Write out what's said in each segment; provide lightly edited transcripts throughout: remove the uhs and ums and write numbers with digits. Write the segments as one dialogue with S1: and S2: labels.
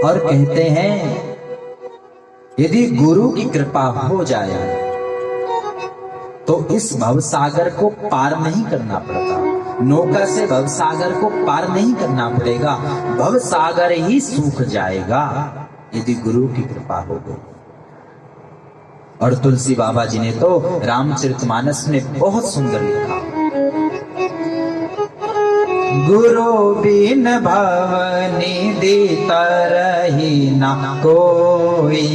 S1: और कहते हैं यदि गुरु की कृपा हो जाए तो इस भवसागर को पार नहीं करना पड़ता। नौका से भवसागर को पार नहीं करना पड़ेगा, भवसागर ही सूख जाएगा यदि गुरु की कृपा हो गई। और तुलसी बाबा जी ने तो रामचरितमानस में बहुत सुंदर लिखा, गुरु बिन भवनिधि तरहि न कोई,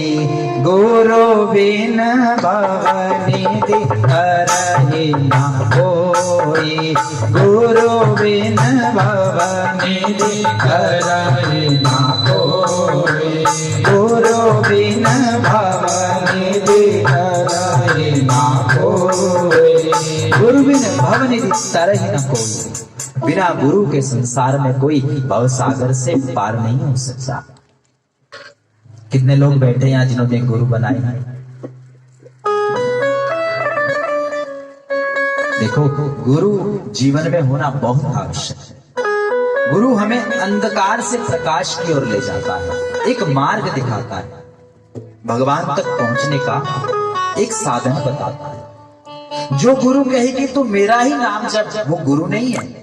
S1: गुरु बिन भवनिधि तरहि न कोई, गुरु बिन भवनिधि तरहि न कोई, गुरु बिन भवनिधि तरहि न कोई, गुरु बिन भवनिधि तरहि न कोई। बिना गुरु के संसार में कोई भवसागर से पार नहीं हो सकता। कितने लोग बैठे यहाँ जिन्होंने गुरु बनाए हैं? देखो, गुरु जीवन में होना बहुत आवश्यक है। गुरु हमें अंधकार से प्रकाश की ओर ले जाता है, एक मार्ग दिखाता है, भगवान तक पहुंचने का एक साधन बताता है। जो गुरु कहेगी तो मेरा ही नाम जप, वो गुरु नहीं है।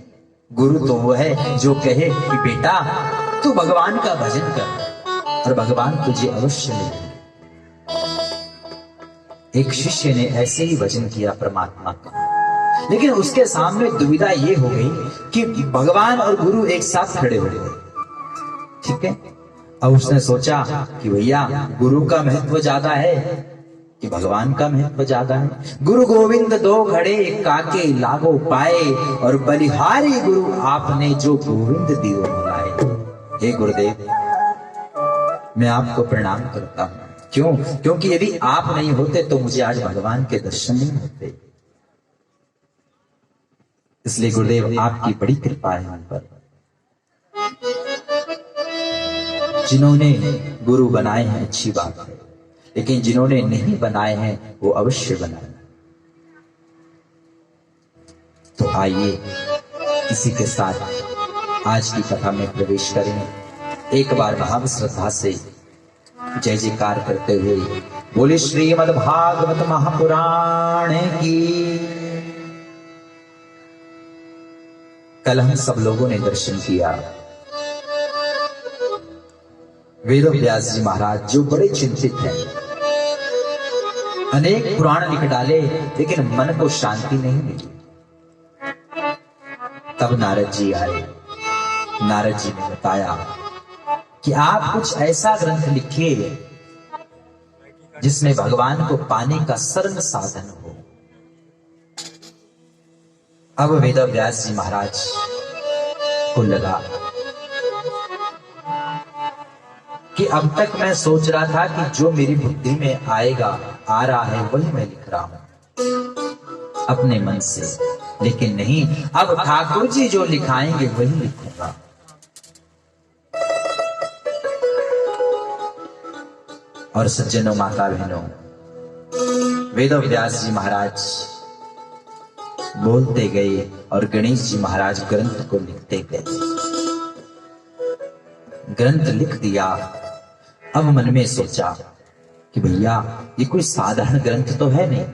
S1: गुरु तो वो है जो कहे कि बेटा तू भगवान का भजन कर और भगवान तुझे अवश्य मिलेगा। एक शिष्य ने ऐसे ही भजन किया परमात्मा का, लेकिन उसके सामने दुविधा ये हो गई कि भगवान और गुरु एक साथ खड़े हो गए। ठीक है, अब उसने सोचा कि भैया गुरु का महत्व ज्यादा है कि भगवान का महत्व ज्यादा है। गुरु गोविंद दो खड़े काके लागो पाए, और बलिहारी गुरु आपने जो गोविंद दियो मिलाए। हे गुरुदेव, मैं आपको प्रणाम करता हूं। क्यों? क्योंकि यदि आप नहीं होते तो मुझे आज भगवान के दर्शन नहीं होते। इसलिए गुरुदेव आपकी बड़ी कृपा है हम पर। जिन्होंने गुरु बनाए हैं अच्छी बात है, लेकिन जिन्होंने नहीं बनाए हैं वो अवश्य बनाए। तो आइए इसी के साथ आज की कथा में प्रवेश करें। एक बार भाव श्रद्धा से जय जयकार करते हुए बोले श्रीमद् भागवत महापुराण की। कल हम सब लोगों ने दर्शन किया वेद व्यास जी महाराज, जो बड़े चिंतित हैं, अनेक पुराण लिख डाले लेकिन मन को शांति नहीं मिली। तब नारद जी आए। नारद जी ने बताया कि आप कुछ ऐसा ग्रंथ लिखिए जिसमें भगवान को पाने का सरल साधन हो। अब वेद व्यास जी महाराज को लगा कि अब तक मैं सोच रहा था कि जो मेरी बुद्धि में आएगा, आ रहा है, वही मैं लिख रहा हूं अपने मन से, लेकिन नहीं, अब ठाकुर जी जो लिखाएंगे वही लिखूंगा। और सज्जनों, माता बहनों, वेद व्यास जी महाराज बोलते गए और गणेश जी महाराज ग्रंथ को लिखते गए। ग्रंथ लिख दिया। अब मन में सोचा कि भैया ये कोई साधारण ग्रंथ तो है नहीं।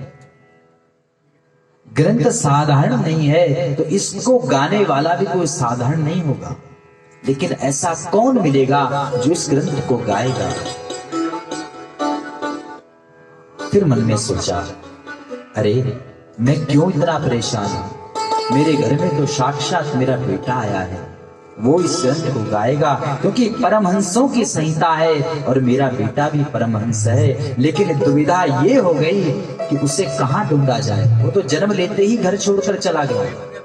S1: ग्रंथ साधारण नहीं है तो इसको गाने वाला भी कोई साधारण नहीं होगा। लेकिन ऐसा कौन मिलेगा जो इस ग्रंथ को गाएगा? फिर मन में सोचा, अरे मैं क्यों इतना परेशान हूं? मेरे घर में तो साक्षात मेरा बेटा आया है, वो इस ग्रंथ को गाएगा, क्योंकि परमहंसों की संहिता है और मेरा बेटा भी परमहंस है। लेकिन दुविधा ये हो गई कि उसे कहां ढूंढा जाए। वो तो जन्म लेते ही घर छोड़कर चला गया।